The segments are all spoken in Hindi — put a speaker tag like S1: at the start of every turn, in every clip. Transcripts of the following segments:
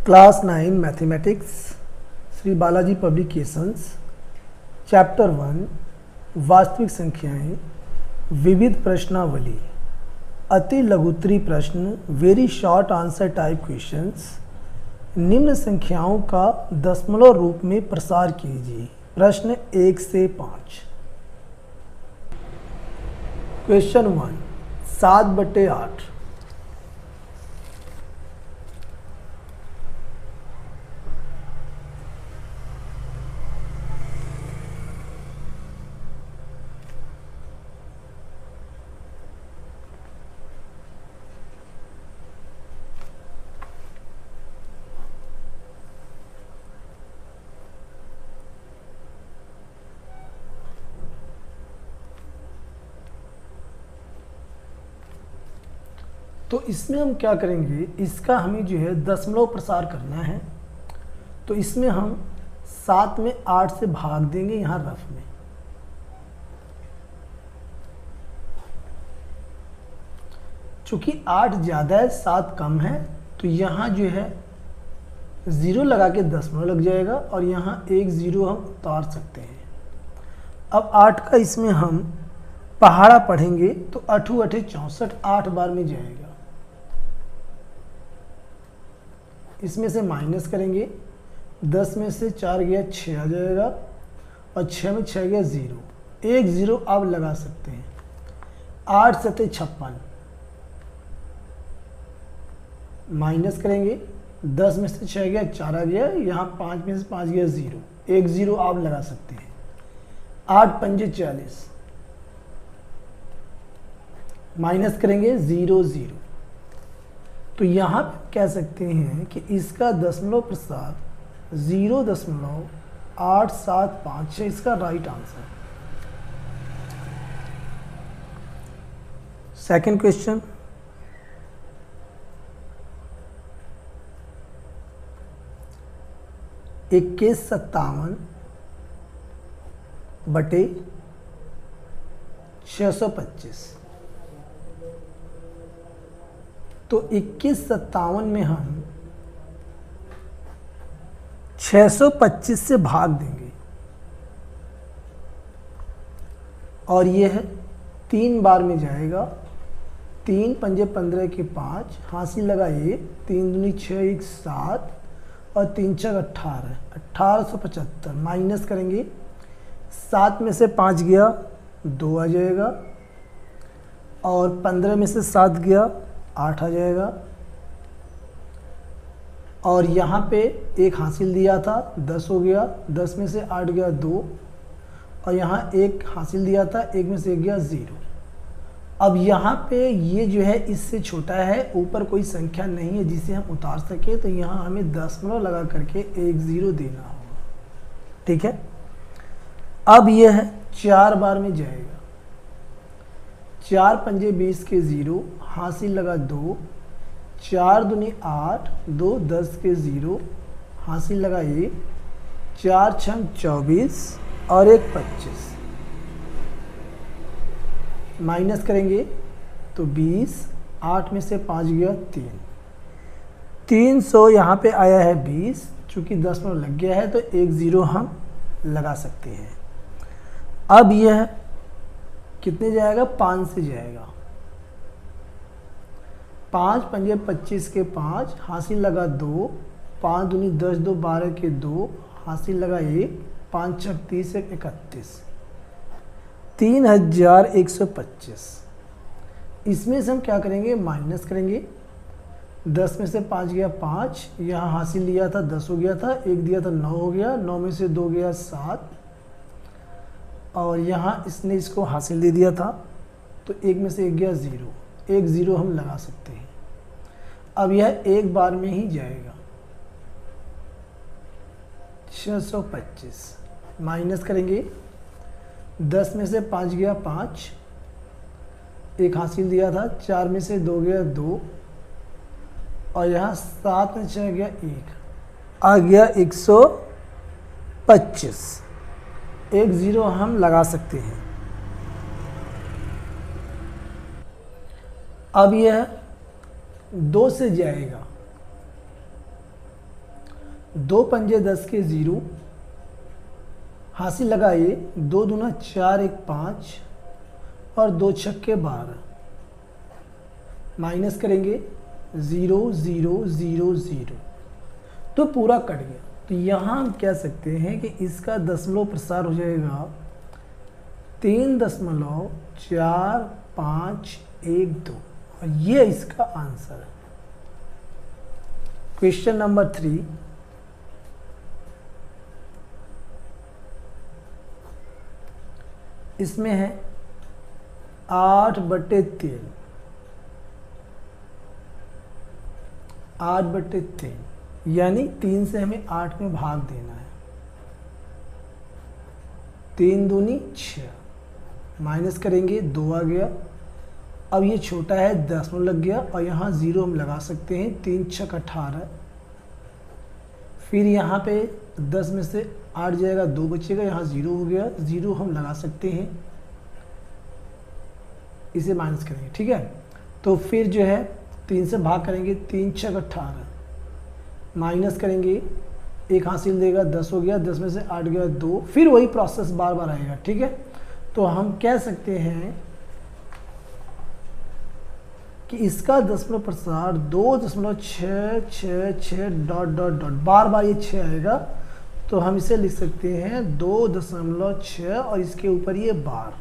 S1: Class 9 mathematics Shri Balaji publications chapter 1 वास्तविक संख्याएं विविध प्रश्नावली अति लघुत्तरी प्रश्न very short answer type questions निम्न संख्याओं का दशमलव रूप में प्रसार कीजिए। प्रश्न 1 से 5। क्वेश्चन 1 7/8। तो इसमें हम क्या करेंगे, इसका हमें जो है दशमलव प्रसार करना है। तो इसमें हम 7 में 8 से भाग देंगे यहाँ रफ में। चूंकि 8 ज़्यादा है 7 कम है, तो यहाँ जो है 0 लगा के दशमलव लग जाएगा और यहाँ एक 0 हम उतार सकते हैं। अब 8 का इसमें हम पहाड़ा पढ़ेंगे तो 8 8 64 8 बार में जाएगा। इसमें से माइनस करेंगे, 10 में से 4 गया 6 आ जाएगा और 6 में 6 गया 0। एक 0 आप लगा सकते हैं। 8 7 56 माइनस करेंगे, 10 में से 6 गया 4 आ गया, यहाँ 5 में से 5 गया 0। एक 0 आप लगा सकते हैं। 8 5 40 माइनस करेंगे 0 0। तो यहाँ पे कह सकते हैं कि इसका दशमलव प्रसार 0.8756 इसका राइट आंसर। Second question 2157/625। तो 2157 में हम 625 से भाग देंगे और ये है 3 बार में जाएगा। 3 5 15 के 5 हासिल लगा 1, 3 दूनी 6 1 7 और 3 6 18 1875 माइनस करेंगे। 7 में से 5 गया 2 आ जाएगा और 15 में से 7 गया 8 आ जाएगा और यहाँ पे एक हासिल दिया था 10 हो गया, 10 में से 8 गया 2 और यहाँ एक हासिल दिया था 1 में से 1 गया 0। अब यहाँ पे ये जो है इससे छोटा है, ऊपर कोई संख्या नहीं है जिसे हम उतार सके, तो यहाँ हमें दशमलव लगा करके एक 0 देना होगा। ठीक है। अब यह है 4 बार में जाएगा। 4 5 20 के 0 हासिल लगा 2, 4 दूनी 8 2 10 के 0 हासिल लगा 1, 4 6 24 और 1 25 माइनस करेंगे तो 20। 8 में से 5 गया 3, 300 यहाँ पे आया है 20। चूँकि दशमलव लग गया है तो एक 0 हम लगा सकते हैं। अब यह कितने जाएगा, 5 से जाएगा। 5 5 25 के 5 हासिल लगा 2, 5 दूनी 10 2 12 के 2 हासिल लगा 1, 5 6 30 1 31 3125। इसमें से हम क्या करेंगे, माइनस करेंगे। 10 में से 5 गया 5, यहाँ हासिल लिया था 10 हो गया था, 1 दिया था 9 हो गया, 9 में से 2 गया 7 और यहाँ इसने इसको हासिल दे दिया था, तो 1 में से 1 गया 0। एक 0 हम लगा सकते हैं। अब यह एक बार में ही जाएगा। 625 माइनस करेंगे। 10 में से 5 गया 5, एक हासिल दिया था, 4 में से 2 गया 2 और यहाँ 7 में 6 गया 1 आ गया 125। एक 0 हम लगा सकते हैं। अब यह 2 से जाएगा। 2 पंजे 10 के 0, हासिल लगाइए 2 दूना 4 1 5 और 2 छक्के 12, माइनस करेंगे 0 0 0 0, तो पूरा कट गया। तो यहाँ हम कह सकते हैं कि इसका दशमलव प्रसार हो जाएगा 3.4512 और ये इसका आंसर है। क्वेश्चन नंबर 3, इसमें है 8/3, 8/3 यानी 3 से हमें 8 में भाग देना है। 3 दूनी 6, माइनस करेंगे 2 आ गया। अब ये छोटा है, दशमलव लग गया और यहाँ 0 हम लगा सकते हैं। 3 छक 18, फिर यहाँ पे 10 में से 8 जाएगा, 2 बचेगा, यहाँ 0 हो गया, 0 हम लगा सकते हैं, इसे माइनस करेंगे, ठीक है। तो फिर जो है 3 से भाग करेंगे, 3 छक 18, माइनस करेंगे, 1 हासिल देगा, 10 हो गया, 10 में से 8 गया 2, फिर वही प्रोसेस बार बार आएगा, ठीक है। तो हम कह सकते हैं कि इसका दशमलव प्रसार 2.666 ... बार बार ये 6 आएगा, तो हम इसे लिख सकते हैं 2.6 और इसके ऊपर ये बार,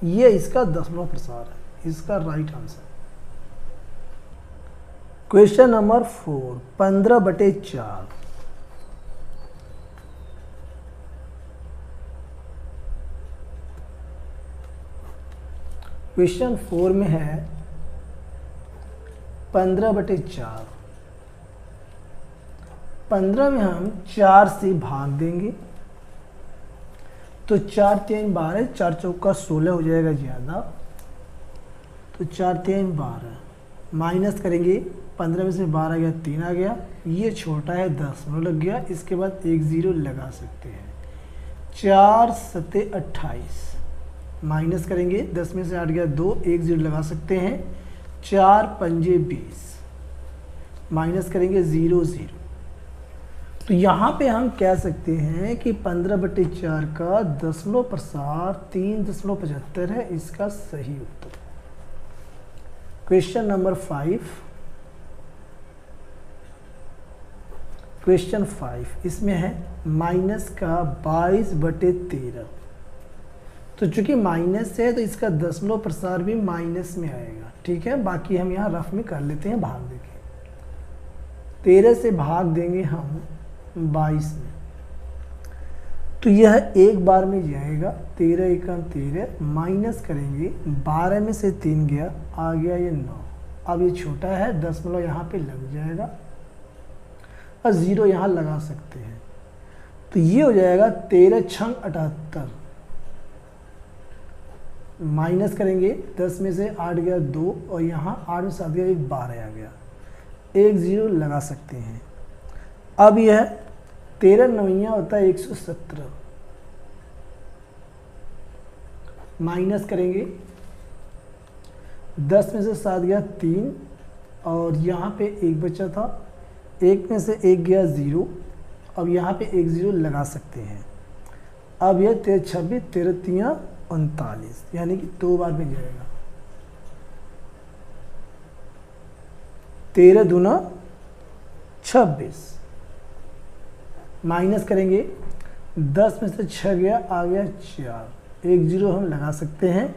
S1: ये इसका दशमलव प्रसार है, इसका right answer. Question number 4, 15/4, question 4 में है 15/4। 15 में हम 4 से भाग देंगे, तो 4 3 12, 4 चौका 16 हो जाएगा ज़्यादा, तो 4 3 12, माइनस करेंगे, 15 में से 12 गया, 3 आ गया, ये छोटा है, दशमलव लग गया, इसके बाद 1 0 लगा सकते हैं। 4 7 28, माइनस करेंगे, 10 में से 8 गया 2, 1 0 लगा सकते हैं। 4 पंजे 20, माइनस करेंगे 0 0। तो यहाँ पे हम कह सकते हैं कि 15/4 का दशमलव प्रसार 3.75 है, इसका सही उत्तर। क्वेश्चन नंबर 5, क्वेश्चन 5, इसमें है माइनस का 22/13। तो चूंकि माइनस है तो इसका दशमलव प्रसार भी माइनस में आएगा, ठीक है। बाकी हम यहाँ रफ में कर लेते हैं, भाग देंगे, 13 से भाग देंगे हम 22 में, तो यह एक बार में जाएगा, 13 एकम 13, माइनस करेंगे, 12 में से 3 गया, आ गया ये 9। अब ये छोटा है, दशमलव यहाँ पे लग जाएगा और 0 यहाँ लगा सकते हैं, तो ये हो जाएगा 13 छंग 78, माइनस करेंगे, 10 में से 8 गया 2 और यहाँ 8 में से 7 गया 1, 12 आ गया, 1 0 लगा सकते हैं। अब यह 13 9 होता है 117, माइनस करेंगे, 10 में से 7 गया 3 और यहाँ पे 1 बचा था, 1 में से 1 गया 0, अब यहाँ पे 1 0 लगा सकते हैं। अब यह 13 26, 13 3 39, यानी कि 2 बार में जाएगा, 13 दूना 26, माइनस करेंगे, 10 में से 6 गया, आ गया 4, 1 0 हम लगा सकते हैं।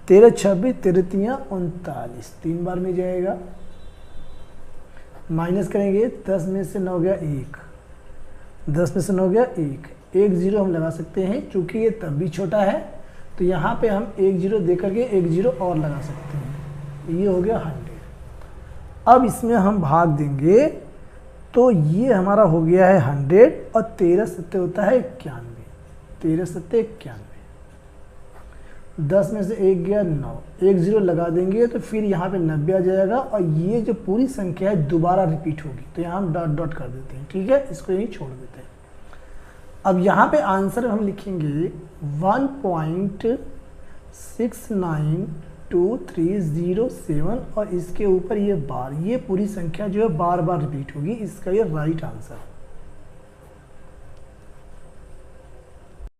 S1: 13 26, 13 3 39, 3 बार में जाएगा, माइनस करेंगे, 10 में से 9 गया 1, 10 में से 9 गया 1, 1 0 हम लगा सकते हैं, चूंकि ये तब भी छोटा है तो यहाँ पे हम 1 0 दे करके 1 0 और लगा सकते हैं, ये हो गया 100। अब इसमें हम भाग देंगे, तो ये हमारा हो गया है 100 और 13 7 होता है 91, 13 7 91, 10 में से 1 गया 9, 1 0 लगा देंगे, तो फिर यहाँ पे 90 आ जाएगा और ये जो पूरी संख्या है दोबारा रिपीट होगी, तो यहाँ हम डॉट डॉट कर देते हैं, ठीक है, इसको यहीं छोड़ देते हैं। अब यहाँ पे आंसर हम लिखेंगे 1.69230 और इसके ऊपर ये बार, ये पूरी संख्या जो है बार बार रिपीट होगी, इसका ये राइट आंसर है।